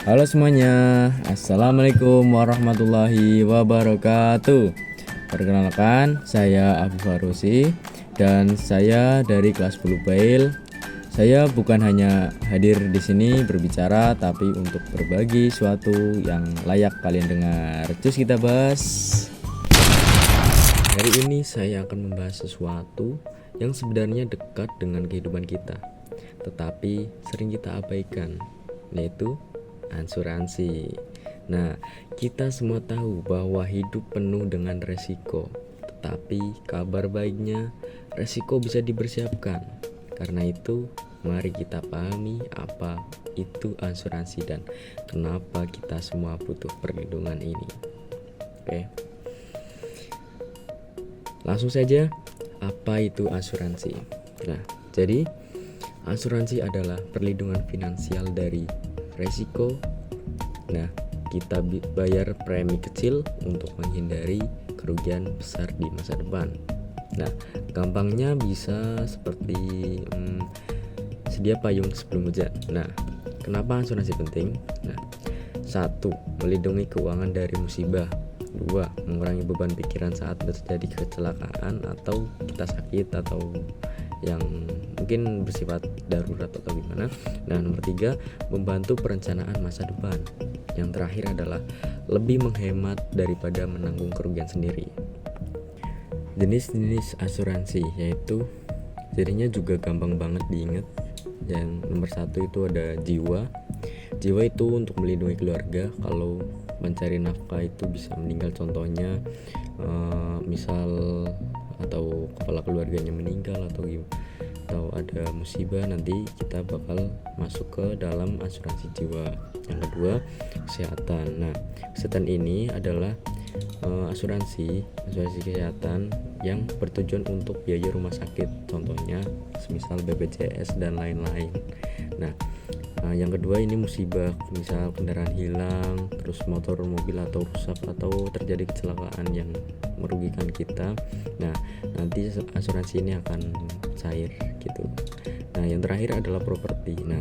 Halo semuanya, Assalamualaikum warahmatullahi wabarakatuh. Perkenalkan, saya Abu Farusi dan saya dari kelas 10 Bail. Saya bukan hanya hadir di sini berbicara, tapi untuk berbagi suatu yang layak kalian dengar. Cus kita bahas. Hari ini saya akan membahas sesuatu yang sebenarnya dekat dengan kehidupan kita, tetapi sering kita abaikan, yaitu asuransi. Nah, kita semua tahu bahwa hidup penuh dengan resiko, tetapi kabar baiknya resiko bisa dipersiapkan. Karena itu, mari kita pahami apa itu asuransi dan kenapa kita semua butuh perlindungan ini. Oke. Langsung saja, apa itu asuransi? Nah, jadi asuransi adalah perlindungan finansial dari resiko. Nah, kita bayar premi kecil untuk menghindari kerugian besar di masa depan. Nah, gampangnya bisa seperti sedia payung sebelum hujan. Nah, kenapa asuransi penting? Nah, 1. Melindungi keuangan dari musibah. 2. Mengurangi beban pikiran saat terjadi kecelakaan atau kita sakit atau yang mungkin bersifat darurat atau gimana. Nah, nomor 3, membantu perencanaan masa depan. Yang terakhir adalah lebih menghemat daripada menanggung kerugian sendiri. Jenis-jenis asuransi yaitu jadinya juga gampang banget diingat. Yang nomor 1 itu ada jiwa. Jiwa itu untuk melindungi keluarga kalau mencari nafkah itu bisa meninggal, contohnya misal atau kepala keluarganya meninggal atau ada musibah, nanti kita bakal masuk ke dalam asuransi jiwa. Yang kedua, kesehatan. Nah, kesehatan ini adalah asuransi kesehatan yang bertujuan untuk biaya rumah sakit, contohnya semisal BPJS dan lain-lain. Nah, yang kedua ini musibah, misal kendaraan hilang, terus motor, mobil atau rusak atau terjadi kecelakaan yang merugikan kita. Nah, nanti asuransi ini akan cair gitu. Nah, yang terakhir adalah properti. Nah,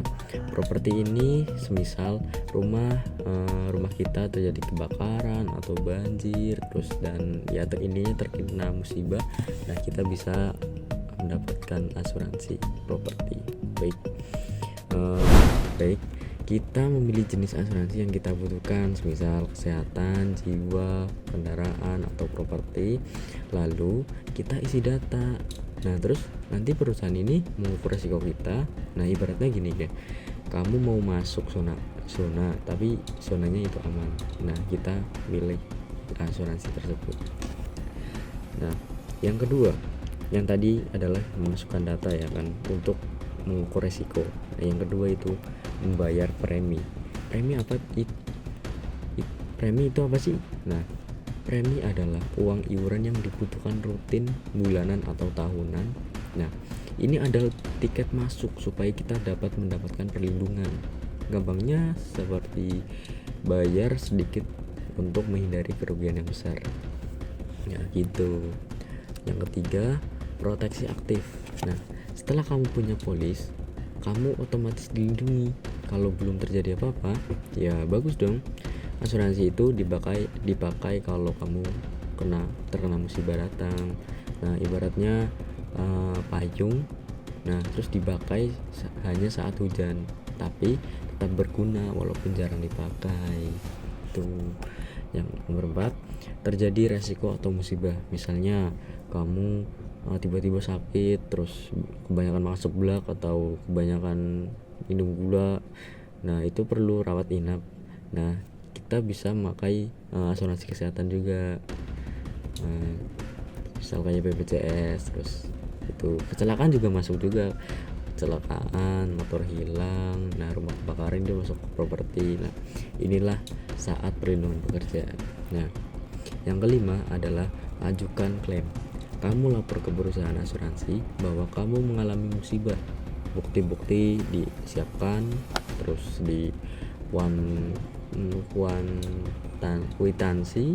properti ini semisal rumah kita terjadi kebakaran atau banjir, terus dan ya ininya terkena musibah. Nah, kita bisa mendapatkan asuransi properti. Baik, kita memilih jenis asuransi yang kita butuhkan, semisal kesehatan, jiwa, kendaraan, atau properti. Lalu kita isi data. Nah, terus nanti perusahaan ini mengukur resiko kita. Nah, ibaratnya gini ya, kamu mau masuk zona tapi zonanya itu aman. Nah, kita pilih asuransi tersebut. Nah, yang kedua, yang tadi adalah memasukkan data ya kan, untuk mengukur resiko. Nah, yang kedua itu membayar premi. Premi apa? Premi itu apa sih? Nah, premi adalah uang iuran yang dibutuhkan rutin, bulanan atau tahunan. Nah, ini adalah tiket masuk supaya kita dapat mendapatkan perlindungan. Gampangnya seperti bayar sedikit untuk menghindari kerugian yang besar. Ya gitu. Yang ketiga, proteksi aktif. Nah, setelah kamu punya polis, kamu otomatis dilindungi. Kalau belum terjadi apa-apa, ya bagus dong. Asuransi itu dipakai kalau kamu terkena musibah datang. Nah, ibaratnya payung. Nah, terus dipakai hanya saat hujan, tapi tetap berguna walaupun jarang dipakai. Itu. Yang nomor 4, terjadi resiko atau musibah. Misalnya kamu tiba-tiba sakit, terus kebanyakan makan seblak atau kebanyakan minum gula. Nah, itu perlu rawat inap. Nah, kita bisa memakai asuransi kesehatan juga, misal kayak BPJS. Terus itu kecelakaan juga masuk juga, kecelakaan, motor hilang, nah rumah kebakaran dia masuk ke properti. Nah, inilah saat perlindungan pekerja. Nah, yang kelima adalah ajukan klaim. Kamu lapor ke perusahaan asuransi bahwa kamu mengalami musibah. Bukti-bukti disiapkan, terus di kwitansi,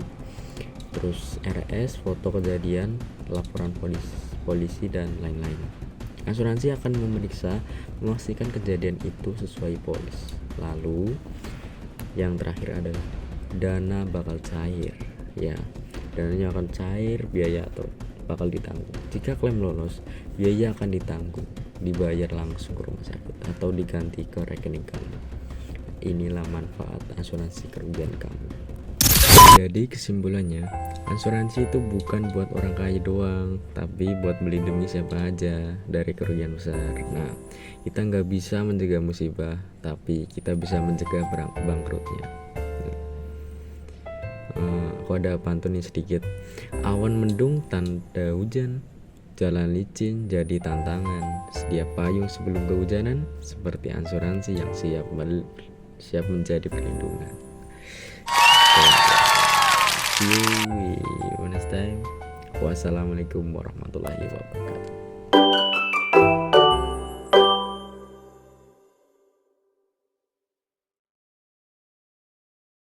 terus RS, foto kejadian, laporan polisi dan lain-lain. Asuransi akan memeriksa memastikan kejadian itu sesuai polis. Lalu Yang terakhir adalah dana bakal cair. Ya, dananya akan cair, biaya atau bakal ditanggung. Jika klaim lolos, biaya akan ditanggung, dibayar langsung ke rumah sakit atau diganti ke rekening kamu. Inilah manfaat asuransi kerugian kamu. Jadi kesimpulannya, asuransi itu bukan buat orang kaya doang, tapi buat melindungi siapa aja dari kerugian besar. Nah, kita nggak bisa mencegah musibah, tapi kita bisa mencegah bangkrutnya. Aku ada pantun nih sedikit. Awan mendung tanda hujan, jalan licin jadi tantangan. Sedia payung sebelum kehujanan, seperti asuransi yang siap menjadi perlindungan. See you next time. Wassalamualaikum warahmatullahi wabarakatuh.